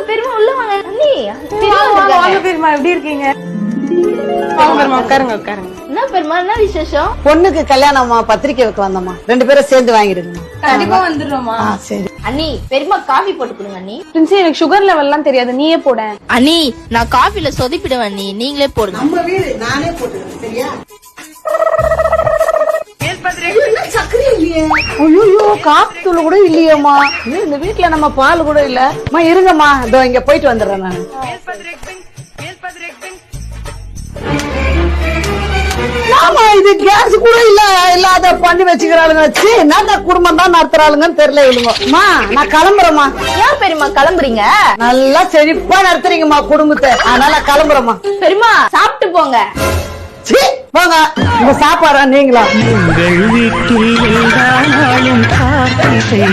பெரியமா உள்ள வாங்க அண்ணி. வாங்க பெரியமா, எப்படி இருக்கீங்க? உட்காருங்க உட்காருங்க. என்ன பெரியமா, என்ன விசேஷம்? பொண்ணுக்கு கல்யாணமா, பத்திரிக்கை வைக்க வந்தம்மா. 2 பேரும் சேர்ந்து வாங்கிடுங்கம்மா. கண்டிப்பா வந்துடுறோமா? சரி அண்ணி பெரியமா காஃபி போட்டு கொடுங்க அண்ணி. பிரின்சி, எனக்கு சுகர் லெவல் எல்லாம் தெரியாது, நீயே போட. அண்ணி நான் காஃபில சொதிப்பிடுவேன் அண்ணி, நீங்களே போடுங்க. நம்ம வீடு நானே போட்டுக்கிறேன், சரியா? ஐயோ, காப்பி தூள் கூட இல்லையேம்மா. இந்த வீட்டுல நம்ம பால் கூட இல்ல. இருங்கம்மா, இதோ இங்க போயிட்டு வந்துடுறேன் நானு. ஆமா, இது கேஸ் கூட இல்ல, இல்லாத பண்ணி வச்சுக்கிறாளுங்க. என்ன குடும்பம் தான் நடத்துறாளுங்கன்னு தெரியல இவங்க. நான் கிளம்புறேம்மா. ஏன் பெரியமா கிளம்புறீங்க? நல்லா செழிப்பா நடத்துறீங்கம்மா குடும்பத்தை, அதனால கிளம்புறேம்மா. பெரியமா சாப்பிட்டு போங்க. போங்க, உங்க சாப்பாடா நீங்களா? உங்கள் வீட்டில் எல்லா நாளும் காத்திரை